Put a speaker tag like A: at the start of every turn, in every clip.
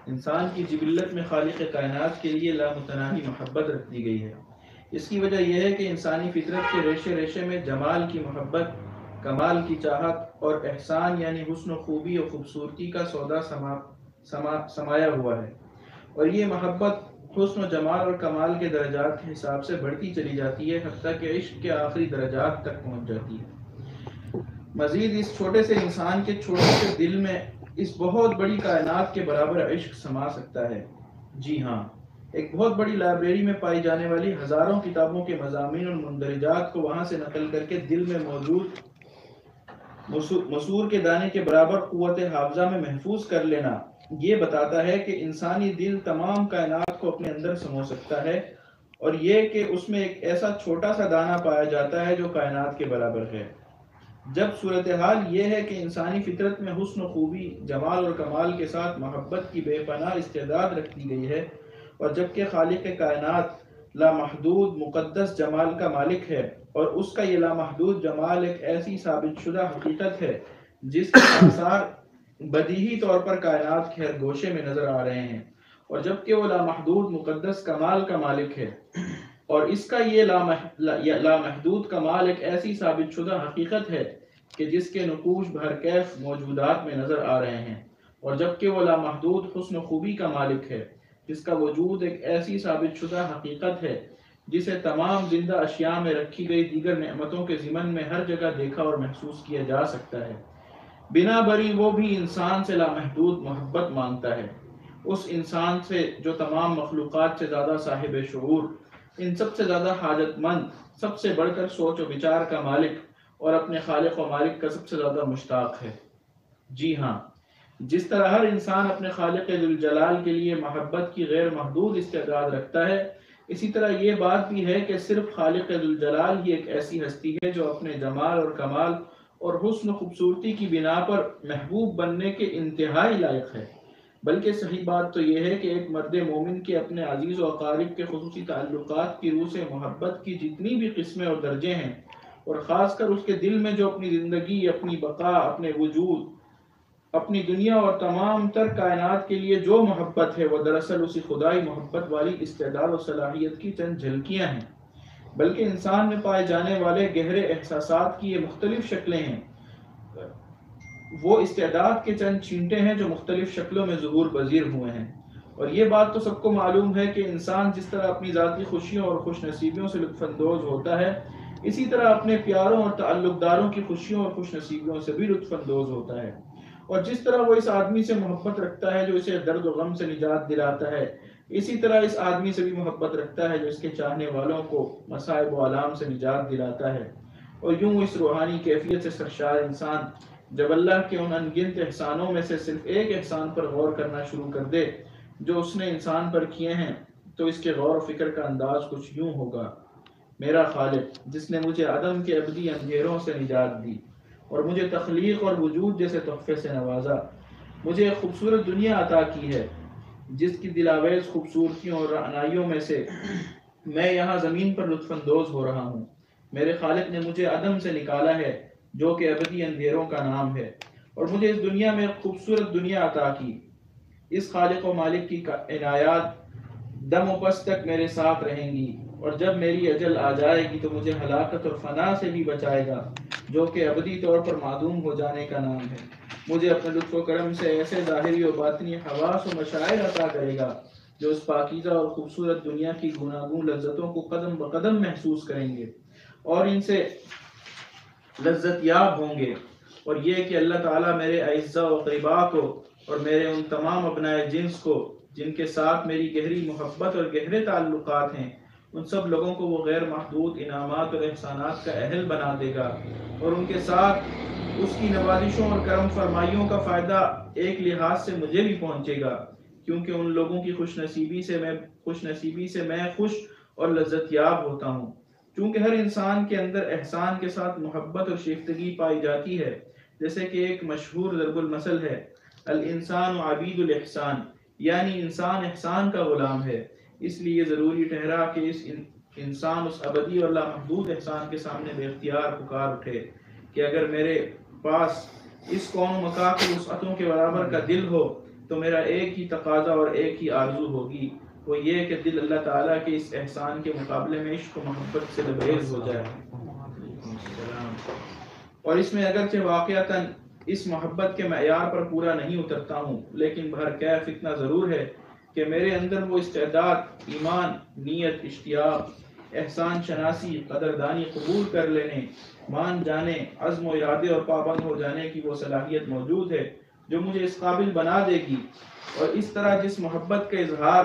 A: انسان کی جبلت میں خالق کائنات کے لیے لامتناہی محبت رکھ دی گئی ہے۔ اس کی وجہ یہ ہے کہ انسانی فطرت کے ریشے ریشے میں جمال کی محبت، کمال کی چاہت اور احسان یعنی حسن و خوبی اور خوبصورتی کا سودا سمایا ہوا ہے، اور یہ محبت حسن و جمال اور کمال کے درجات کے حساب سے بڑھتی چلی جاتی ہے، حتیٰ کہ عشق کے آخری درجات تک پہنچ جاتی ہے۔ مزید اس چھوٹے سے انسان کے چھوٹے سے دل میں اس بہت بڑی کائنات کے برابر عشق سما سکتا ہے۔ جی ہاں، ایک بہت بڑی لائبریری میں پائی جانے والی ہزاروں کتابوں کے مضامین اور مندرجات کو وہاں سے نقل کر کے دل میں موجود مسور کے دانے کے برابر قوت حافظہ میں محفوظ کر لینا یہ بتاتا ہے کہ انسانی دل تمام کائنات کو اپنے اندر سمو سکتا ہے، اور یہ کہ اس میں ایک ایسا چھوٹا سا دانہ پایا جاتا ہے جو کائنات کے برابر ہے۔ جب صورتحال یہ ہے کہ انسانی فطرت میں حسن و خوبی، جمال اور کمال کے ساتھ محبت کی بے پناہ استعداد رکھ دی گئی ہے، اور جبکہ خالق کائنات لامحدود مقدس جمال کا مالک ہے، اور اس کا یہ لامحدود جمال ایک ایسی ثابت شدہ حقیقت ہے جس کے آثار بدیہی طور پر کائنات کے ہر گوشے میں نظر آ رہے ہیں، اور جبکہ وہ لامحدود مقدس کمال کا مالک ہے، اور اس کا یہ لامحدود کمال ایک ایسی ثابت شدہ حقیقت ہے کہ جس کے نقوش بہرکیف موجودات میں نظر آ رہے ہیں، اور جبکہ وہ لامحدود حسن و خوبی کا مالک ہے جس کا وجود ایک ایسی ثابت شدہ حقیقت ہے جسے تمام زندہ اشیاء میں رکھی گئی دیگر نعمتوں کے ضمن میں ہر جگہ دیکھا اور محسوس کیا جا سکتا ہے۔ بنا بری وہ بھی انسان سے لامحدود محبت مانگتا ہے، اس انسان سے جو تمام مخلوقات سے زیادہ صاحب شعور، ان سب سے زیادہ حاجت مند، سب سے بڑھ کر سوچ و بچار کا مالک اور اپنے خالق و مالک کا سب سے زیادہ مشتاق ہے۔ جی ہاں، جس طرح ہر انسان اپنے خالق ذوالجلال کے لیے محبت کی غیر محدود استعداد رکھتا ہے، اسی طرح یہ بات بھی ہے کہ صرف خالق ذوالجلال ہی ایک ایسی ہستی ہے جو اپنے جمال اور کمال اور حسن و خوبصورتی کی بنا پر محبوب بننے کے انتہائی لائق ہے۔ بلکہ صحیح بات تو یہ ہے کہ ایک مرد مومن کے اپنے عزیز و اقارب کے خصوصی تعلقات کی روح سے محبت کی جتنی بھی قسمیں اور درجے ہیں، اور خاص کر اس کے دل میں جو اپنی زندگی، اپنی بقا، اپنے وجود، اپنی دنیا اور تمام تر کائنات کے لیے جو محبت ہے، وہ دراصل اسی خدائی محبت والی استعداد و صلاحیت کی چند جھلکیاں ہیں۔ بلکہ انسان میں پائے جانے والے گہرے احساسات کی یہ مختلف شکلیں ہیں، وہ استعداد کے چند چھینٹے ہیں جو مختلف شکلوں میں ظہور پذیر ہوئے ہیں۔ اور یہ بات تو سب کو معلوم ہے کہ انسان جس طرح اپنی ذاتی خوشیوں اور خوش نصیبیوں سے لطف اندوز ہوتا ہے، اسی طرح اپنے پیاروں اور تعلق داروں کی خوشیوں اور خوش نصیبیوں سے بھی لطف اندوز ہوتا ہے، اور جس طرح وہ اس آدمی سے محبت رکھتا ہے جو اسے درد و غم سے نجات دلاتا ہے، اسی طرح اس آدمی سے بھی محبت رکھتا ہے جو اس کے چاہنے والوں کو مصائب و آلام سے نجات دلاتا ہے۔ اور یوں اس روحانی کیفیت سے سرشار انسان جب اللہ کے ان انگنت احسانوں میں سے صرف ایک احسان پر غور کرنا شروع کر دے جو اس نے انسان پر کیے ہیں، تو اس کے غور و فکر کا انداز کچھ یوں ہوگا: میرا خالق جس نے مجھے عدم کے ابدی اندھیروں سے نجات دی اور مجھے تخلیق اور وجود جیسے تحفے سے نوازا، مجھے ایک خوبصورت دنیا عطا کی ہے جس کی دلاویز خوبصورتیوں اور رعنائیوں میں سے میں یہاں زمین پر لطف اندوز ہو رہا ہوں۔ میرے خالق نے مجھے عدم سے نکالا ہے جو کہ ابدی اندھیروں کا نام ہے، اور مجھے اس دنیا میں ایک خوبصورت دنیا عطا کی۔ اس خالق و مالک کی عنایات دم و پس تک میرے ساتھ رہیں گی، اور جب میری اجل آ جائے گی تو مجھے ہلاکت اور فنا سے بھی بچائے گا جو کہ ابدی طور پر معدوم ہو جانے کا نام ہے۔ مجھے اپنے لطف و کرم سے ایسے ظاہری و باطنی حواس و مشاعر عطا کرے گا جو اس پاکیزہ اور خوبصورت دنیا کی گوناگون لذتوں کو قدم بقدم محسوس کریں گے اور ان سے لذت یاب ہوں گے۔ اور یہ کہ اللہ تعالیٰ میرے اعزاء و اقرباء کو اور میرے ان تمام ابنائے جنس کو جن کے ساتھ میری گہری محبت اور گہرے تعلقات ہیں، ان سب لوگوں کو وہ غیر محدود انعامات اور احسانات کا اہل بنا دے گا، اور ان کے ساتھ اس کی نوازشوں اور کرم فرمائیوں کا فائدہ ایک لحاظ سے مجھے بھی پہنچے گا، کیونکہ ان لوگوں کی خوش نصیبی سے میں خوش اور لذت یاب ہوتا ہوں۔ چونکہ ہر انسان کے اندر احسان کے ساتھ محبت اور شیفتگی پائی جاتی ہے، جیسے کہ ایک مشہور ضرب المثل ہے: الانسان عبید الاحسان، یعنی انسان احسان کا غلام ہے۔ اس لیے ضروری ٹھہرا کہ انسان اس ابدی اور لامحدود احسان کے سامنے بے اختیار پکار اٹھے کہ اگر میرے پاس اس کون و مکان کی وسعتوں کے برابر کا دل ہو تو میرا ایک ہی تقاضا اور ایک ہی آرزو ہوگی، وہ یہ کہ دل اللہ تعالیٰ کے اس احسان کے مقابلے میں عشق و محبت سے لبریز ہو جائے۔ اور اس میں اگرچہ واقعتاً اس محبت کے معیار پر پورا نہیں اترتا ہوں، لیکن بہرکیف اتنا ضرور ہے کہ میرے اندر وہ استعداد، ایمان، نیت، اشتیاق، احسان شناسی، قدردانی، قبول کر لینے، مان جانے، عزم و ارادے اور پابند ہو جانے کی وہ صلاحیت موجود ہے جو مجھے اس قابل بنا دے گی، اور اس طرح جس محبت کا اظہار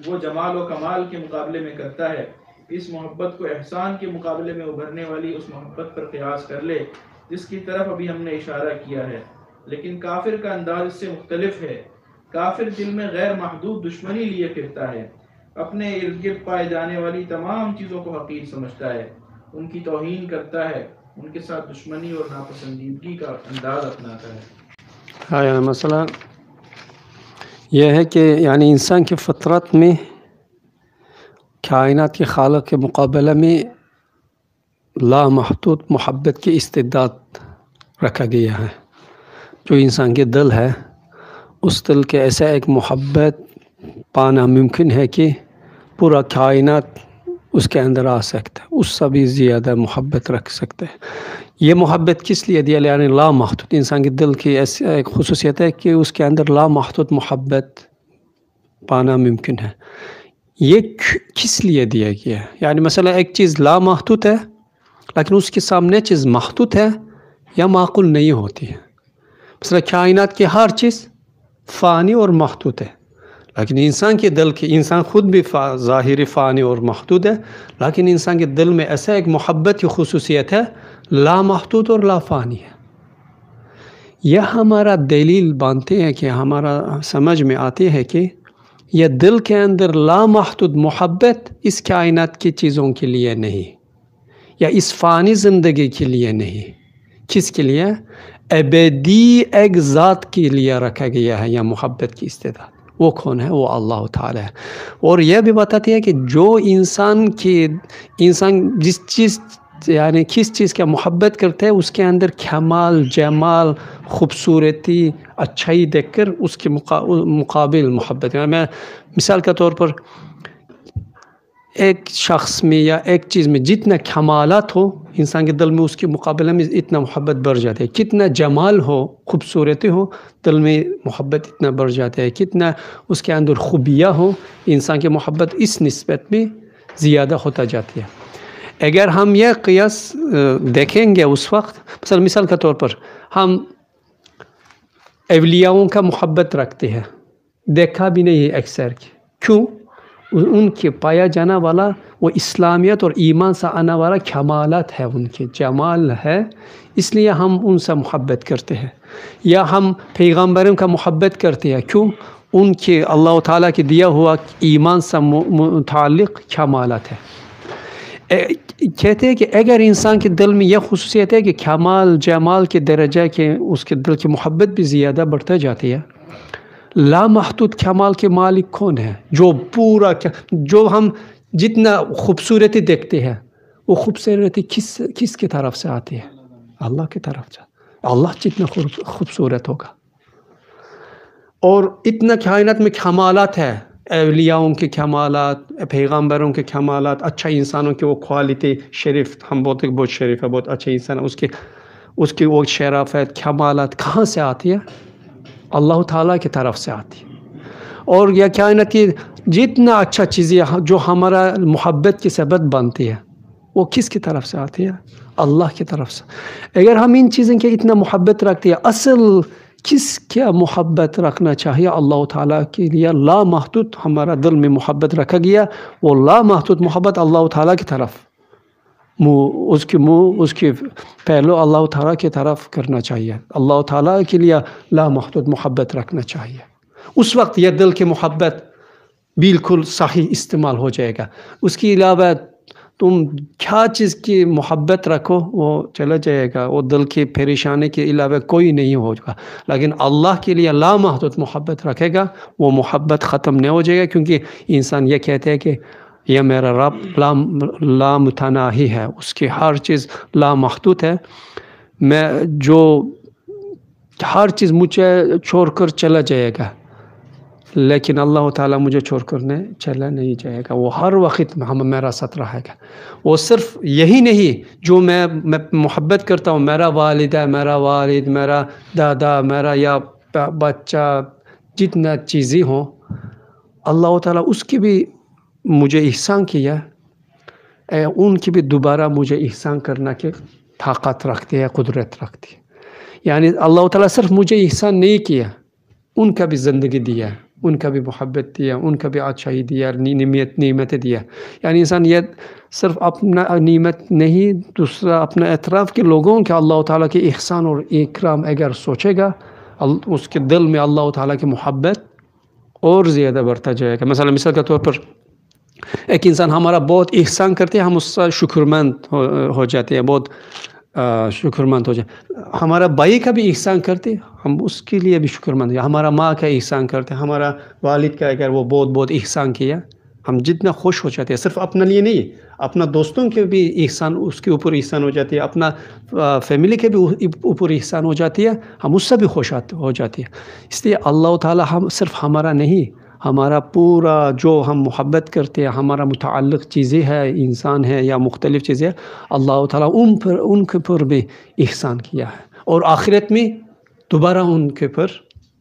A: وہ جمال و کمال کے مقابلے میں کرتا ہے، اس محبت کو احسان کے مقابلے میں ابھرنے والی اس محبت پر قیاس کر لے جس کی طرف ابھی ہم نے اشارہ کیا ہے۔ لیکن کافر کا انداز اس سے مختلف ہے۔ کافر دل میں غیر محدود دشمنی لیے پھرتا ہے، اپنے ارد گرد پائے جانے والی تمام چیزوں کو حقیر سمجھتا ہے، ان کی توہین کرتا ہے، ان کے ساتھ دشمنی اور ناپسندیدگی کا انداز اپناتا ہے۔
B: ہاں، مسئلہ یہ ہے کہ یعنی انسان کی فطرت میں کائنات کے خالق کے مقابلے میں لامحدود محبت کی استعداد رکھا گیا ہے۔ جو انسان کے دل ہے، اس دل کے ایسا ایک محبت پانا ممکن ہے کہ پورا کائنات اس کے اندر آ سکتا ہے، اس سے بھی زیادہ محبت رکھ سکتے ہیں۔ یہ محبت کس لیے دیا؟ یعنی لامحدود انسان کے دل کی ایسی ایک خصوصیت ہے کہ اس کے اندر لامحدود محبت پانا ممکن ہے۔ یہ کس لیے دیا گیا ہے؟ یعنی مثلا ایک چیز لامحدود ہے لیکن اس کے سامنے چیز محدود ہے یا معقول نہیں ہوتی ہے۔ مثلا کائنات کی ہر چیز فانی اور محدود ہے، لیکن انسان کے دل کی، انسان خود بھی ظاہری فانی اور محدود ہے، لیکن انسان کے دل میں ایسا ایک محبت کی خصوصیت ہے، لامحدود اور لا فانی ہے۔ یہ ہمارا دلیل بنتے ہیں کہ ہمارا سمجھ میں آتی ہے کہ یہ دل کے اندر لامحدود محبت اس کائنات کی چیزوں کے لیے نہیں، یا اس فانی زندگی کے لیے نہیں۔ کس کے لیے؟ ابدی ایک ذات کے لیے رکھا گیا ہے یہ محبت کی استعداد۔ وہ کون ہے؟ وہ اللہ تعالی ہے۔ اور یہ بھی بتاتی ہے کہ جو انسان جس چیز یعنی کس چیز کا محبت کرتے ہیں، اس کے اندر کمال، جمال، خوبصورتی، اچھائی دیکھ کر اس کے مقابل محبت کرنا۔ میں مثال کے طور پر ایک شخص میں یا ایک چیز میں جتنا کمالات ہو، انسان کے دل میں اس کے مقابلے میں اتنا محبت بڑھ جاتی ہے۔ کتنا جمال ہو، خوبصورتی ہو، دل میں محبت اتنا بڑھ جاتا ہے۔ کتنا اس کے اندر خوبیاں ہو، انسان کی محبت اس نسبت میں زیادہ ہوتا جاتی ہے۔ اگر ہم یہ قیاس دیکھیں گے اس وقت، مثال کے طور پر ہم اولیاؤں کا محبت رکھتے ہیں، دیکھا بھی نہیں ہے اکثر کی۔ کیوں؟ ان کے پایا جانا والا وہ اسلامیت اور ایمان سے آنے والا کمالات ہے، ان کے جمال ہے، اس لیے ہم ان سے محبت کرتے ہیں۔ یا ہم پیغمبروں کا محبت کرتے ہیں، کیوں؟ ان کے اللہ تعالیٰ کے دیا ہوا ایمان سے متعلق کمالات ہے۔ کہتے ہیں کہ اگر انسان کے دل میں یہ خصوصیت ہے کہ کمال جمال کے درجہ کے اس کے دل کی محبت بھی زیادہ بڑھتے جاتی ہے، لامحدود کمال کے مالک کون ہے؟ جو ہم جتنا خوبصورتی دیکھتے ہیں، وہ خوبصورتی کس کی طرف سے آتی ہے؟ اللہ کی طرف سے۔ اللہ جتنا خوبصورت ہوگا، اور اتنا کائنات میں کمالات ہے، اولیاؤں کے کمالات، پیغمبروں کے کمالات، اچھا انسانوں کی وہ کوالٹی، شریف، ہم بولتے ہیں بہت شریف ہے، بہت اچھا انسان ہے، اس کی وہ شرافت، کمالات کہاں سے آتی ہے؟ اللہ تعالیٰ کی طرف سے آتی ہے۔ اور یہ کائنات کی جتنا اچھا چیزیں جو ہمارا محبت کی سبب بنتی ہے، وہ کس کی طرف سے آتی ہے؟ اللہ کی طرف سے۔ اگر ہم ان چیزوں کے اتنا محبت رکھتے ہیں، اصل کس کیا محبت رکھنا چاہیے؟ اللہ تعالیٰ کے لیے لامحدود ہمارا دل میں محبت رکھا گیا، وہ لامحدود محبت اللہ تعالیٰ کی طرف، اس کی پہلو اللہ تعالیٰ کی طرف کرنا چاہیے۔ اللہ تعالیٰ کے لیے لامحدود محبت رکھنا چاہیے۔ اس وقت یہ دل کی محبت بالکل صحیح استعمال ہو جائے گا۔ اس کے علاوہ تم کیا چیز کی محبت رکھو وہ چلا جائے گا، وہ دل کی پریشانی کے علاوہ کوئی نہیں ہوگا۔ لیکن اللہ کے لیے لامحدود محبت رکھے گا، وہ محبت ختم نہیں ہو جائے گا، کیونکہ انسان یہ کہتے ہیں کہ یہ میرا رب لامتناہی ہے، اس کی ہر چیز لامحدود ہے، میں جو ہر چیز مجھے چھوڑ کر چلا جائے گا، لیکن اللہ تعالیٰ مجھے چھوڑ کر چلا نہیں جائے گا، وہ ہر وقت میرا ساتھ رہے گا۔ وہ صرف یہی نہیں جو میں محبت کرتا ہوں، میرا والد ہے، میرا والد، میرا دادا، میرا یا بچہ، جتنا چیزیں ہوں، اللہ تعالیٰ اس کی بھی مجھے احسان کیا، ان کی بھی دوبارہ مجھے احسان کرنا کی طاقت رکھتی ہے، قدرت رکھتی ہے۔ یعنی اللہ تعالیٰ صرف مجھے احسان نہیں کیا، ان کا بھی زندگی دیا، ان کا بھی محبت دیا، ان کا بھی اچھائی دیا، نعمتیں دیا۔ یعنی انسان یہ صرف اپنا نعمت نہیں، دوسرا اپنا اعتراف کے لوگوں کے اللہ تعالیٰ کے احسان اور اکرام اگر سوچے گا، اس کے دل میں اللہ تعالیٰ کی محبت اور زیادہ بڑھتا جائے گا۔ مثال کے طور پر ایک انسان ہمارا بہت احسان کرتے ہیں، ہم اس سے شکرمند ہو جاتے ہیں، بہت شکرمند ہو جائے۔ ہمارا بھائی کا بھی احسان کرتے، ہم اس کے لیے بھی شکرمند ہیں۔ ہمارا ماں کا احسان کرتے، ہمارا والد کا اگر وہ بہت احسان کیا، ہم جتنا خوش ہو جاتے ہیں۔ صرف اپنے لیے نہیں، اپنا دوستوں کے بھی احسان، اس کے اوپر احسان ہو جاتی ہے، اپنا فیملی کے بھی اوپر احسان ہو جاتی ہے، ہم اس سے بھی خوش ہو جاتی ہے۔ اس لیے اللہ تعالیٰ ہم صرف ہمارا نہیں، ہمارا پورا جو ہم محبت کرتے ہیں، ہمارا متعلق چیزیں ہے، انسان ہے یا مختلف چیزیں، اللہ تعالیٰ ان کے پر بھی احسان کیا ہے، اور آخرت میں دوبارہ ان کے پر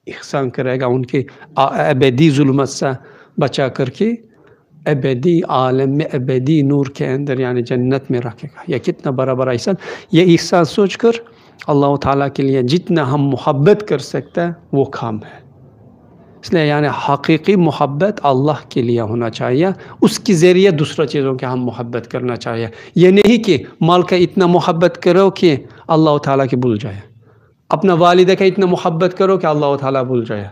B: احسان کرے گا، ان کی ابدی ظلمت سے بچا کر کے ابدی عالم میں، ابدی نور کے اندر یعنی جنت میں رکھے گا۔ یہ کتنا بڑا احسان! یہ احسان سوچ کر اللہ تعالیٰ کے لیے جتنا ہم محبت کر سکتے ہیں وہ کام ہے۔ اس لیے یعنی حقیقی محبت اللہ کے لیے ہونا چاہیے، اس کے ذریعے دوسرا چیزوں کے ہم محبت کرنا چاہیے۔ یہ نہیں کہ مال کا اتنا محبت کرو کہ اللہ تعالیٰ کے بھول جائے، اپنا والدہ کا اتنا محبت کرو کہ اللہ تعالیٰ بھول جائے،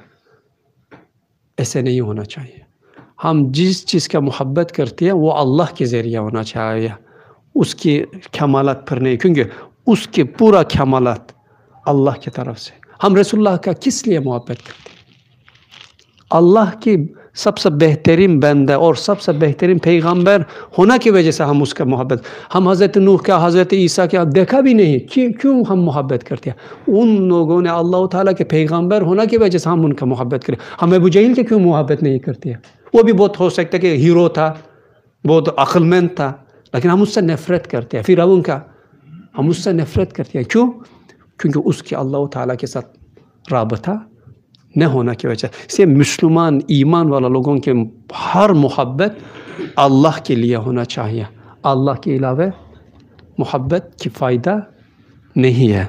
B: ایسے نہیں ہونا چاہیے۔ ہم جس چیز کا محبت کرتے ہیں وہ اللہ کے ذریعے ہونا چاہیے، اس کے کمالات پر نہیں، کیونکہ اس کے پورا کمالات اللہ کی طرف سے۔ ہم رسول اللہ کا کس لیے محبت کرتے ہیں؟ اللہ کی سب سے بہترین بندہ اور سب سے بہترین پیغمبر ہونا کی وجہ سے ہم اس کا محبت۔ ہم حضرت نوح کا، حضرت عیسیٰ کا دیکھا بھی نہیں، کیوں ہم محبت کرتے ہیں؟ ان لوگوں نے اللہ تعالیٰ کے پیغمبر ہونا کی وجہ سے ہم ان کا محبت کریں۔ ہم ابو جہل کے کیوں محبت نہیں کرتے ہیں؟ وہ بھی بہت ہو سکتا ہے کہ ہیرو تھا، بہت عقل مند تھا، لیکن ہم اس سے نفرت کرتے ہیں۔ فرعون کا ہم اس سے نفرت کرتے ہیں، کیوں؟ کیونکہ اس کے اللہ تعالیٰ کے ساتھ رابطہ نہ ہونا کی وجہ سے۔ مسلمان ایمان والا لوگوں کے ہر محبت اللہ کے لیے ہونا چاہیے، اللہ کے علاوہ محبت کی فائدہ نہیں ہے۔